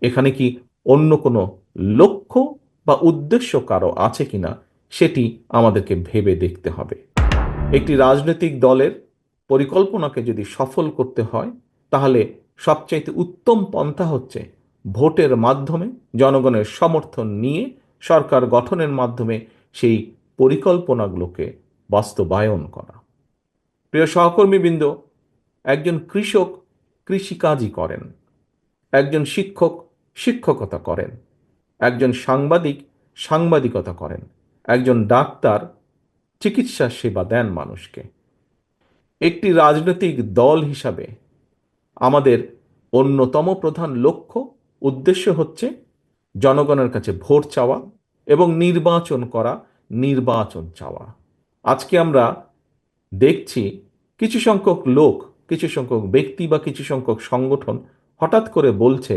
এখানে কি অন্য কোনো লক্ষ্য বা উদ্দেশ্য কারো আছে কিনা সেটি আমাদেরকে ভেবে দেখতে হবে। একটি রাজনৈতিক দলের পরিকল্পনাকে যদি সফল করতে হয়, তাহলে সবচাইতে উত্তম পন্থা হচ্ছে ভোটের মাধ্যমে জনগণের সমর্থন নিয়ে সরকার গঠনের মাধ্যমে সেই পরিকল্পনাগুলোকে বাস্তবায়ন করা। প্রিয় সহকর্মীবৃন্দ, একজন কৃষক কৃষিকাজই করেন, একজন শিক্ষক শিক্ষকতা করেন, একজন সাংবাদিক সাংবাদিকতা করেন, একজন ডাক্তার চিকিৎসা সেবা দেন মানুষকে। একটি রাজনৈতিক দল হিসাবে আমাদের অন্যতম প্রধান লক্ষ্য উদ্দেশ্য হচ্ছে জনগণের কাছে ভোট চাওয়া এবং নির্বাচন করা, নির্বাচন চাওয়া। আজকে আমরা দেখছি কিছু সংখ্যক লোক, কিছু সংখ্যক ব্যক্তি বা কিছু সংখ্যক সংগঠন হঠাৎ করে বলছে,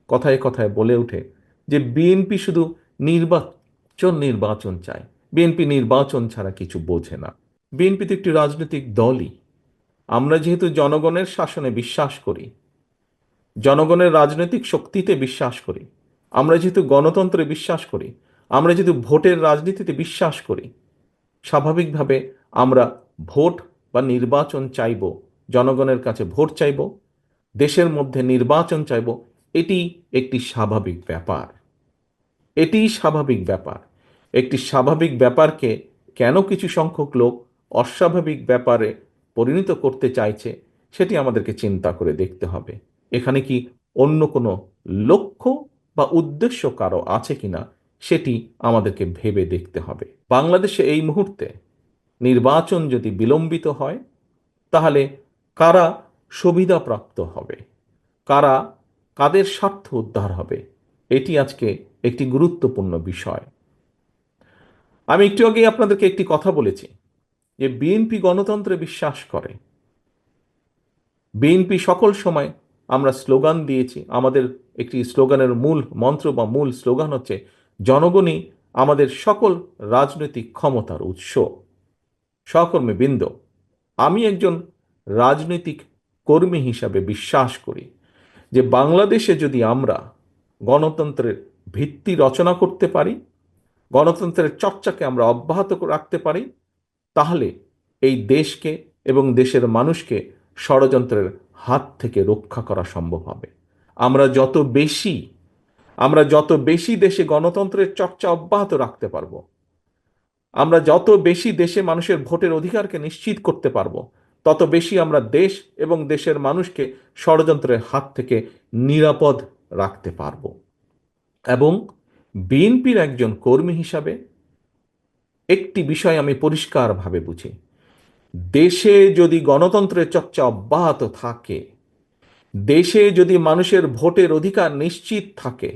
কথায় কথায় বলে ওঠে যে বিএনপি শুধু নির্বাচন নির্বাচন চায়, বিএনপি নির্বাচন ছাড়া কিছু বোঝে না। বিএনপি তো একটি রাজনৈতিক দলই। আমরা যেহেতু জনগণের শাসনে বিশ্বাস করি, জনগণের রাজনৈতিক শক্তিতে বিশ্বাস করি, আমরা যেহেতু গণতন্ত্রে বিশ্বাস করি, আমরা যেহেতু ভোটের রাজনীতিতে বিশ্বাস করি, স্বাভাবিকভাবে আমরা ভোট বা নির্বাচন চাইব, জনগণের কাছে ভোট চাইব, দেশের মধ্যে নির্বাচন চাইব। এটি একটি স্বাভাবিক ব্যাপার, এটিই স্বাভাবিক ব্যাপার। একটি স্বাভাবিক ব্যাপারকে কেন কিছু সংখ্যক লোক অস্বাভাবিক ব্যাপারে পরিণত করতে চাইছে, সেটি আমাদেরকে চিন্তা করে দেখতে হবে। এখানে কি অন্য কোনো লক্ষ্য বা উদ্দেশ্য কারো আছে কিনা সেটি আমাদেরকে ভেবে দেখতে হবে। বাংলাদেশে এই মুহূর্তে নির্বাচন যদি বিলম্বিত হয়, তাহলে কারা সুবিধাপ্রাপ্ত হবে, কারা, কাদের স্বার্থ উদ্ধার হবে, এটি আজকে একটি গুরুত্বপূর্ণ বিষয়। আমি একটু আগেই আপনাদেরকে একটি কথা বলেছি যে বিএনপি গণতন্ত্রে বিশ্বাস করে। বিএনপি সকল সময়, আমরা স্লোগান দিয়েছি, আমাদের একটি স্লোগানের মূল মন্ত্র বা মূল স্লোগান হচ্ছে জনগণই আমাদের সকল রাজনৈতিক ক্ষমতার উৎস। সহকর্মীবৃন্দ, আমি একজন রাজনৈতিক কর্মী হিসাবে বিশ্বাস করি যে বাংলাদেশে যদি আমরা গণতন্ত্রের ভিত্তি রচনা করতে পারি, গণতন্ত্রের চর্চাকে আমরা অব্যাহত রাখতে পারি, তাহলে এই দেশকে এবং দেশের মানুষকে ষড়যন্ত্রের হাত থেকে রক্ষা করা সম্ভব হবে। আমরা যত বেশি দেশে গণতন্ত্রের চর্চা অব্যাহত রাখতে পারবো, আমরা যত বেশি দেশে মানুষের ভোটের অধিকারকে নিশ্চিত করতে পারবো, তত বেশি আমরা দেশ এবং দেশের মানুষকে ষড়যন্ত্রের হাত থেকে নিরাপদ রাখতে পারবো। এবং বিএনপির একজন কর্মী হিসাবে একটি বিষয় আমি পরিষ্কারভাবে বুঝি, দেশে যদি গণতন্ত্রের চর্চা অব্যাহত থাকে, দেশে যদি মানুষের ভোটের অধিকার নিশ্চিত থাকে,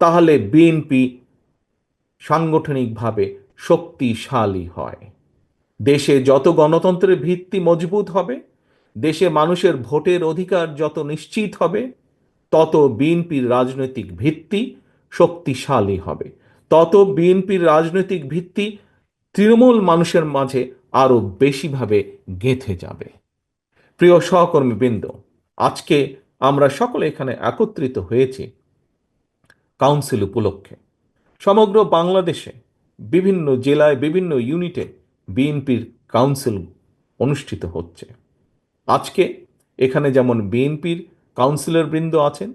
তাহলে বিএনপি সাংগঠনিকভাবে শক্তিশালী হয়। দেশে যত গণতন্ত্রের ভিত্তি মজবুত হবে, দেশে মানুষের ভোটের অধিকার যত নিশ্চিত হবে, তত বিএনপির রাজনৈতিক ভিত্তি শক্তিশালী হবে, তত বিএনপির রাজনৈতিক ভিত্তি তৃণমূল মানুষের মাঝে আরো বেশিভাবে গেঁথে যাবে। প্রিয় সহকর্মীবৃন্দ, আজকে আমরা সকলে এখানে একত্রিত হয়েছি কাউন্সিল উপলক্ষে। সমগ্র বাংলাদেশে বিভিন্ন জেলায় বিভিন্ন ইউনিটে বিএনপির কাউন্সিল অনুষ্ঠিত হচ্ছে। আজকে এখানে যেমন বিএনপির কাউন্সিলর বৃন্দ আছেন,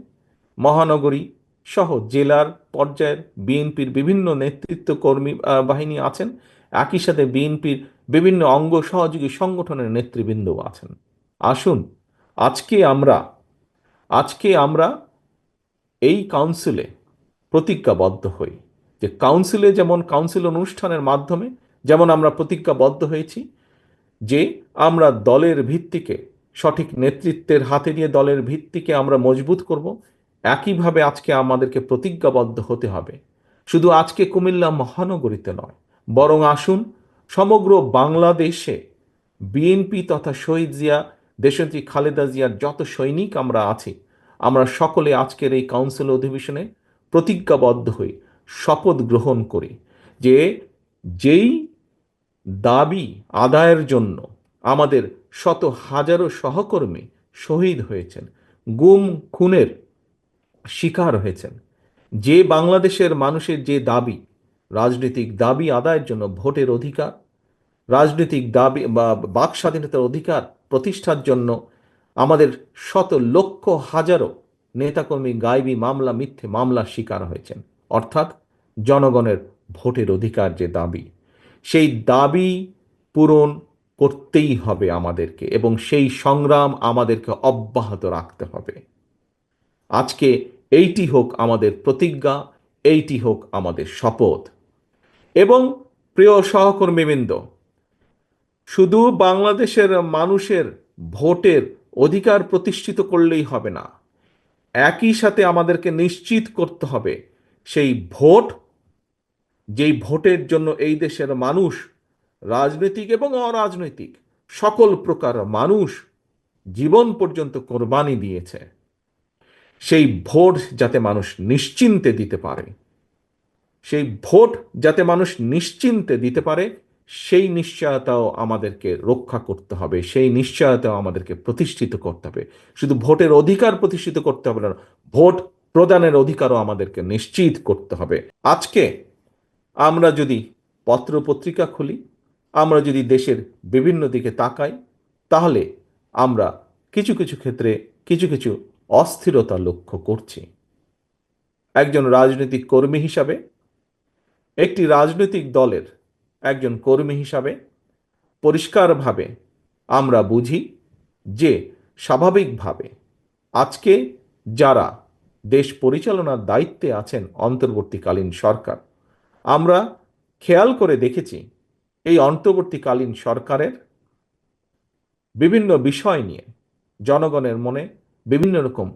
মহানগরী সহ জেলার পর্যায়ের বিএনপির বিভিন্ন নেতৃত্ব কর্মী বাহিনী আছেন, একই সাথে বিএনপির বিভিন্ন অঙ্গ সহযোগী সংগঠনের নেতৃবৃন্দও আছেন। আসুন আজকে আমরা আজকে আমরা এই কাউন্সিলে প্রতিজ্ঞাবদ্ধ হই যে কাউন্সিলে, যেমন কাউন্সিল অনুষ্ঠানের মাধ্যমে যেমন আমরা প্রতিজ্ঞাবদ্ধ হয়েছি যে আমরা দলের ভিত্তিকে সঠিক নেতৃত্বের হাতে নিয়ে দলের ভিত্তিকে আমরা মজবুত করব, একইভাবে আজকে আমাদেরকে প্রতিজ্ঞাবদ্ধ হতে হবে শুধু আজকে কুমিল্লা মহানগরীতে নয়, বরং আসুন সমগ্র বাংলাদেশে বিএনপি তথা শহীদ জিয়া, দেশনেত্রী খালেদা জিয়ার যত সৈনিক আমরা আছি, আমরা সকলে আজকের এই কাউন্সিল অধিবেশনে প্রতিজ্ঞাবদ্ধ হই, শপথ গ্রহণ করি যে যেই দাবি আদায়ের জন্য আমাদের শত হাজারো সহকর্মী শহীদ হয়েছেন, গুম খুনের শিকার হয়েছেন। যে বাংলাদেশের মানুষের যে দাবি, রাজনৈতিক দাবি আদায়ের জন্য ভোটের অধিকার, রাজনৈতিক দাবি বা বাক স্বাধীনতার অধিকার প্রতিষ্ঠার জন্য আমাদের শত লক্ষ হাজারো নেতাকর্মী গায়েবী মামলা, মিথ্যে মামলার শিকার হয়েছেন। অর্থাৎ জনগণের ভোটের অধিকার যে দাবি, সেই দাবি পূরণ করতেই হবে আমাদেরকে, এবং সেই সংগ্রাম আমাদেরকে অব্যাহত রাখতে হবে। আজকে এইটি হোক আমাদের প্রতিজ্ঞা, এইটি হোক আমাদের শপথ। এবং প্রিয় সহকর্মীবৃন্দ, শুধু বাংলাদেশের মানুষের ভোটের অধিকার প্রতিষ্ঠিত করলেই হবে না, একই সাথে আমাদেরকে নিশ্চিত করতে হবে সেই ভোট, যেই ভোটের জন্য এই দেশের মানুষ, রাজনৈতিক এবং অরাজনৈতিক সকল প্রকার মানুষ জীবন পর্যন্ত কোরবানি দিয়েছে, সেই ভোট যাতে মানুষ নিশ্চিন্তে দিতে পারে, সেই ভোট যাতে মানুষ নিশ্চিন্তে দিতে পারে, সেই নিশ্চয়তাও আমাদেরকে রক্ষা করতে হবে, সেই নিশ্চয়তাও আমাদেরকে প্রতিষ্ঠিত করতে হবে। শুধু ভোটের অধিকার প্রতিষ্ঠিত করতে হবে না, ভোট প্রদানের অধিকারও আমাদেরকে নিশ্চিত করতে হবে। আজকে আমরা যদি পত্র পত্রিকা খুলি, আমরা যদি দেশের বিভিন্ন দিকে তাকাই, তাহলে আমরা কিছু কিছু ক্ষেত্রে কিছু কিছু অস্থিরতা লক্ষ্য করছি। একজন রাজনৈতিক কর্মী হিসাবে, একটি রাজনৈতিক দলের একজন কর্মী হিসাবে পরিষ্কারভাবে আমরা বুঝি যে স্বাভাবিকভাবে আজকে যারা দেশ পরিচালনার দায়িত্বে আছেন, অন্তর্বর্তীকালীন সরকার, আমরা খেয়াল করে দেখেছি এই অন্তর্বর্তীকালীন সরকারের বিভিন্ন বিষয় নিয়ে জনগণের মনে বিভিন্ন রকম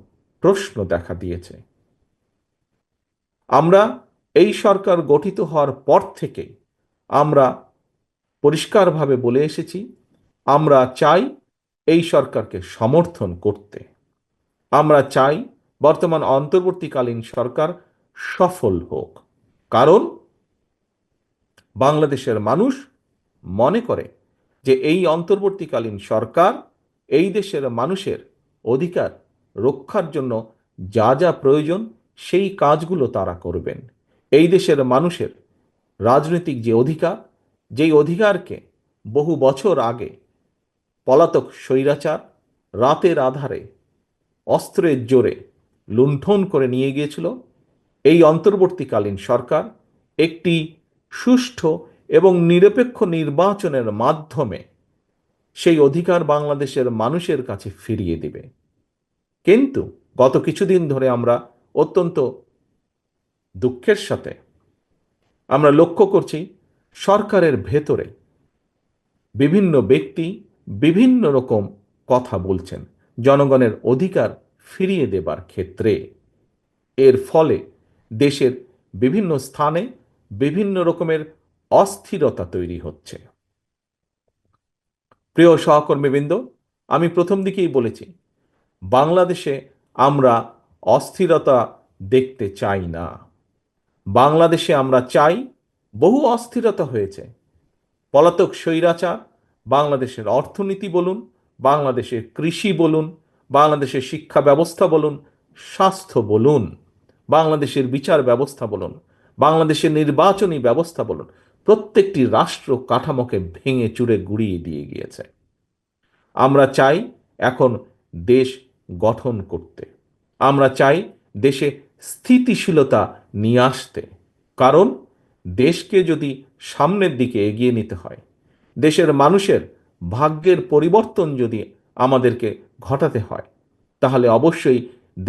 প্রশ্ন দেখা দিয়েছে। আমরা এই সরকার গঠিত হওয়ার পর থেকে আমরা পরিষ্কারভাবে বলে এসেছি, আমরা চাই এই সরকারকে সমর্থন করতে। আমরা চাই বর্তমান অন্তর্বর্তীকালীন সরকার সফল হোক। কারণ বাংলাদেশের মানুষ মনে করে যে এই অন্তর্বর্তীকালীন সরকার এই দেশের মানুষের অধিকার রক্ষার জন্য যা যা প্রয়োজন সেই কাজগুলো তারা করবেন। এই দেশের মানুষের রাজনৈতিক যে অধিকার, যেই অধিকারকে বহু বছর আগে পলাতক স্বৈরাচার রাতের আধারে অস্ত্রের জোরে লুণ্ঠন করে নিয়ে গিয়েছিল, এই অন্তর্বর্তীকালীন সরকার একটি সুষ্ঠু এবং নিরপেক্ষ নির্বাচনের মাধ্যমে সেই অধিকার বাংলাদেশের মানুষের কাছে ফিরিয়ে দেবে। কিন্তু গত কিছুদিন ধরে আমরা অত্যন্ত দুঃখের সাথে আমরা লক্ষ্য করছি সরকারের ভেতরে বিভিন্ন ব্যক্তি বিভিন্ন রকম কথা বলছেন জনগণের অধিকার ফিরিয়ে দেবার ক্ষেত্রে। এর ফলে দেশের বিভিন্ন স্থানে বিভিন্ন রকমের অস্থিরতা তৈরি হচ্ছে। প্রিয় সহকর্মীবৃন্দ, আমি প্রথম দিকেই বলেছি, বাংলাদেশে আমরা অস্থিরতা দেখতে চাই না। বাংলাদেশে আমরা চাই, বহু অস্থিরতা হয়েছে, পলাতক স্বৈরাচার বাংলাদেশের অর্থনীতি বলুন, বাংলাদেশের কৃষি বলুন, বাংলাদেশের শিক্ষা ব্যবস্থা বলুন, স্বাস্থ্য বলুন, বাংলাদেশের বিচার ব্যবস্থা বলুন, বাংলাদেশের নির্বাচনী ব্যবস্থা বলুন, প্রত্যেকটি রাষ্ট্র কাঠামোকে ভেঙে চুরে গুড়িয়ে দিয়ে গিয়েছে। আমরা চাই এখন দেশ গঠন করতে, আমরা চাই দেশে স্থিতিশীলতা নিয়ে আসতে। কারণ দেশকে যদি সামনের দিকে এগিয়ে নিতে হয়, দেশের মানুষের ভাগ্যের পরিবর্তন যদি আমাদেরকে ঘটাতে হয়, তাহলে অবশ্যই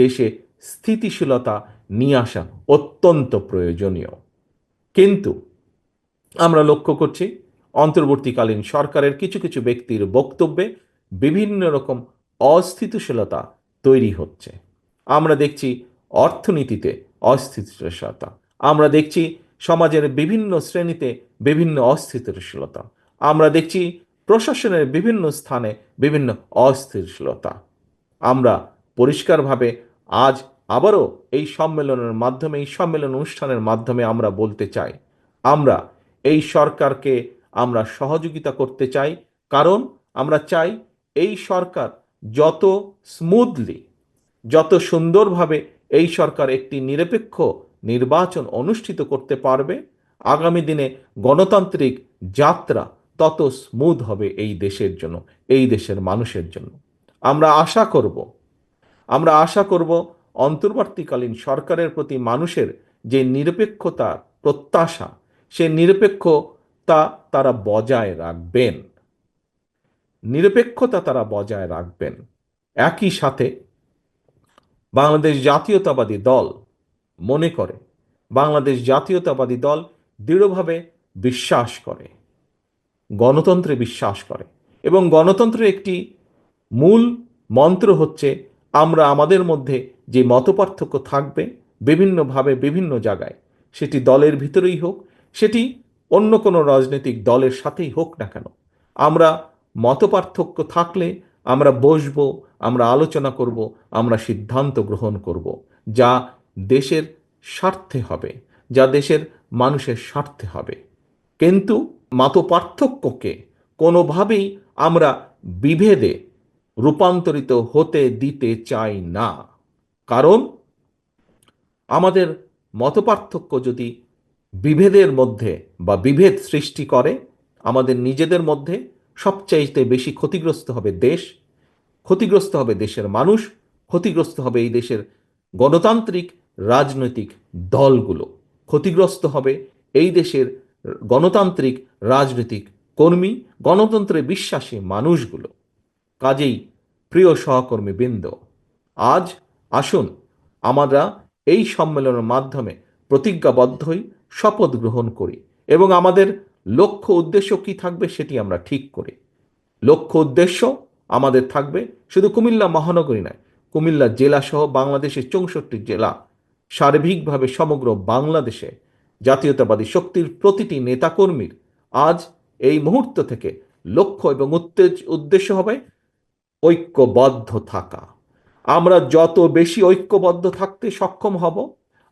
দেশে স্থিতিশীলতা নিয়ে আসা অত্যন্ত প্রয়োজনীয়। কিন্তু আমরা লক্ষ্য করছি অন্তর্বর্তীকালীন সরকারের কিছু কিছু ব্যক্তির বক্তব্যে বিভিন্ন রকম অস্থিতিশীলতা তৈরি হচ্ছে। আমরা দেখছি অর্থনীতিতে অস্থিতিশীলতা, আমরা দেখছি সমাজের বিভিন্ন শ্রেণীতে বিভিন্ন অস্থিতিশীলতা, আমরা দেখছি প্রশাসনের বিভিন্ন স্থানে বিভিন্ন অস্থিতিশীলতা। আমরা পরিষ্কারভাবে আজ আবারও এই সম্মেলনের মাধ্যমে, এই সম্মেলন অনুষ্ঠানের মাধ্যমে আমরা বলতে চাই, আমরা এই সরকারকে আমরা সহযোগিতা করতে চাই। কারণ আমরা চাই এই সরকার যত স্মুথলি, যত সুন্দরভাবে এই সরকার একটি নিরপেক্ষ নির্বাচন অনুষ্ঠিত করতে পারবে, আগামী দিনে গণতান্ত্রিক যাত্রা তত স্মুথ হবে এই দেশের জন্য, এই দেশের মানুষের জন্য। আমরা আশা করব অন্তর্বর্তীকালীন সরকারের প্রতি মানুষের যে নিরপেক্ষতার প্রত্যাশা, সে নিরপেক্ষতা তারা বজায় রাখবেন। একই সাথে বাংলাদেশ জাতীয়তাবাদী দল মনে করে, বাংলাদেশ জাতীয়তাবাদী দল দৃঢ়ভাবে বিশ্বাস করে, গণতন্ত্রে বিশ্বাস করে, এবং গণতন্ত্রের একটি মূল মন্ত্র হচ্ছে আমরা আমাদের মধ্যে যে মতপার্থক্য থাকবে বিভিন্নভাবে বিভিন্ন জায়গায়, সেটি দলের ভিতরেই হোক, সেটি অন্য কোনো রাজনৈতিক দলের সাথেই হোক না কেন, আমরা মতপার্থক্য থাকলে আমরা বসবো, আমরা আলোচনা করব, আমরা সিদ্ধান্ত গ্রহণ করব, যা দেশের স্বার্থে হবে, যা দেশের মানুষের স্বার্থে হবে। কিন্তু মতপার্থক্যকে কোনোভাবেই আমরা বিভেদে রূপান্তরিত হতে দিতে চাই না। কারণ আমাদের মতপার্থক্য যদি বিভেদের মধ্যে বা বিভেদ সৃষ্টি করে, আমাদের নিজেদের মধ্যে সবচাইতে বেশি ক্ষতিগ্রস্ত হবে দেশ, ক্ষতিগ্রস্ত হবে দেশের মানুষ, ক্ষতিগ্রস্ত হবে এই দেশের গণতান্ত্রিক রাজনৈতিক দলগুলো, ক্ষতিগ্রস্ত হবে এই দেশের গণতান্ত্রিক রাজনৈতিক কর্মী, গণতন্ত্রে বিশ্বাসী মানুষগুলো। কাজেই প্রিয় সহকর্মীবৃন্দ, আজ আসুন আমরা এই সম্মেলনের মাধ্যমে প্রতিজ্ঞাবদ্ধ হই, শপথ গ্রহণ করি, এবং আমাদের লক্ষ্য উদ্দেশ্য কি থাকবে সেটি আমরা ঠিক করি। লক্ষ্য উদ্দেশ্য আমাদের থাকবে শুধু কুমিল্লা মহানগরী নয়, কুমিল্লা জেলা সহ বাংলাদেশের 64 জেলা, সার্বিকভাবে সমগ্র বাংলাদেশে জাতীয়তাবাদী শক্তির প্রতিটি নেতাকর্মীর আজ এই মুহূর্ত থেকে লক্ষ্য এবং উদ্দেশ্য হবে ঐক্যবদ্ধ থাকা। আমরা যত বেশি ঐক্যবদ্ধ থাকতে সক্ষম হব,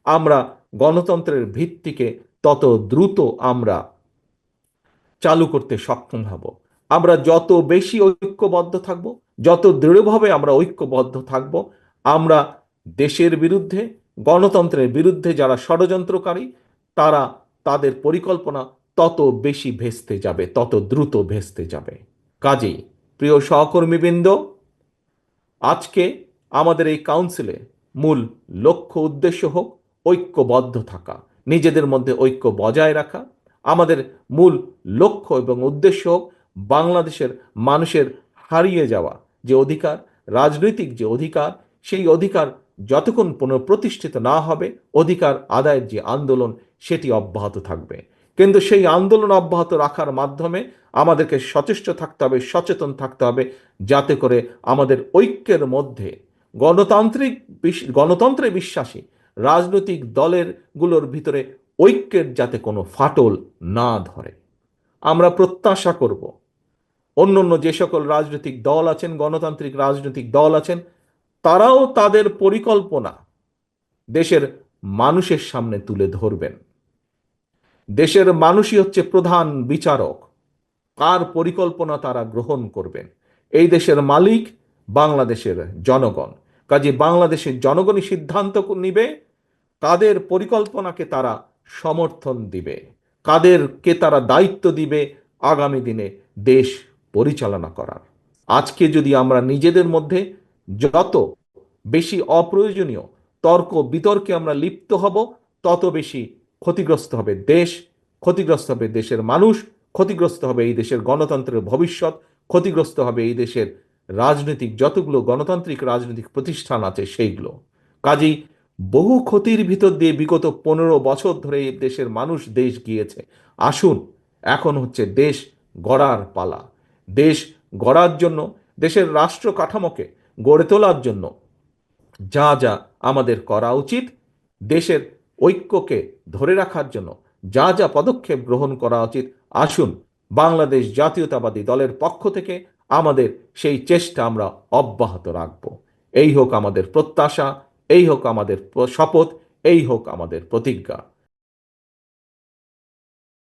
আমরা গণতন্ত্রের ভিত্তিকে তত দ্রুত আমরা চালু করতে সক্ষম হব। আমরা যত বেশি ঐক্যবদ্ধ থাকব, যত দৃঢ়ভাবে আমরা ঐক্যবদ্ধ থাকব, আমরা দেশের বিরুদ্ধে, গণতন্ত্রের বিরুদ্ধে যারা ষড়যন্ত্রকারী, তারা তাদের পরিকল্পনা তত বেশি ভেস্তে যাবে, তত দ্রুত ভেস্তে যাবে। কাজেই প্রিয় সহকর্মীবৃন্দ, আজকে আমাদের এই কাউন্সিলে মূল লক্ষ্য উদ্দেশ্য হোক ঐক্যবদ্ধ থাকা, নিজেদের মধ্যে ঐক্য বজায় রাখা। আমাদের মূল লক্ষ্য এবং উদ্দেশ্য হোক বাংলাদেশের মানুষের হারিয়ে যাওয়া যে অধিকার, রাজনৈতিক যে অধিকার, সেই অধিকার যতক্ষণ পুনঃপ্রতিষ্ঠিত না হবে, অধিকার আদায়ের যে আন্দোলন সেটি অব্যাহত থাকবে। কিন্তু সেই আন্দোলন অব্যাহত রাখার মাধ্যমে আমাদেরকে সচেষ্ট থাকতে হবে, সচেতন থাকতে হবে, যাতে করে আমাদের ঐক্যের মধ্যে গণতন্ত্রে বিশ্বাসী রাজনৈতিক গুলোর ভিতরে ঐক্যের যাতে কোনো ফাটল না ধরে। আমরা প্রত্যাশা করব অন্য যে সকল রাজনৈতিক দল আছেন, গণতান্ত্রিক রাজনৈতিক দল আছেন, তারাও তাদের পরিকল্পনা দেশের মানুষের সামনে তুলে ধরবেন। দেশের মানুষই হচ্ছে প্রধান বিচারক, কার পরিকল্পনা তারা গ্রহণ করবেন। এই দেশের মালিক বাংলাদেশের জনগণ, কাজে বাংলাদেশের জনগণই সিদ্ধান্ত নিবে কাদের পরিকল্পনাকে তারা সমর্থন দিবে, কাদেরকে তারা দায়িত্ব দিবে আগামী দিনে দেশ পরিচালনা করার। আজকে যদি আমরা নিজেদের মধ্যে যত বেশি অপ্রয়োজনীয় তর্ক বিতর্কে আমরা লিপ্ত হব, তত বেশি ক্ষতিগ্রস্ত হবে দেশ, ক্ষতিগ্রস্ত হবে দেশের মানুষ, ক্ষতিগ্রস্ত হবে এই দেশের গণতন্ত্রের ভবিষ্যৎ, ক্ষতিগ্রস্ত হবে এই দেশের রাজনৈতিক যতগুলো গণতান্ত্রিক রাজনৈতিক প্রতিষ্ঠান আছে সেইগুলো। কাজেই বহু ক্ষতির ভিতর দিয়ে বিগত 15 বছর ধরে এই দেশের মানুষ দেশ গিয়েছে। আসুন, এখন হচ্ছে দেশ গড়ার পালা। দেশ গড়ার জন্য, দেশের রাষ্ট্র কাঠামোকে গড়ে তোলার জন্য যা যা আমাদের করা উচিত, দেশের ঐক্যকে ধরে রাখার জন্য যা যা পদক্ষেপ গ্রহণ করা উচিত, আসুন বাংলাদেশ জাতীয়তাবাদী দলের পক্ষ থেকে আমাদের সেই চেষ্টা আমরা অব্যাহত রাখব। এই হোক আমাদের প্রত্যাশা, এই হোক আমাদের শপথ, এই হোক আমাদের প্রতিজ্ঞা।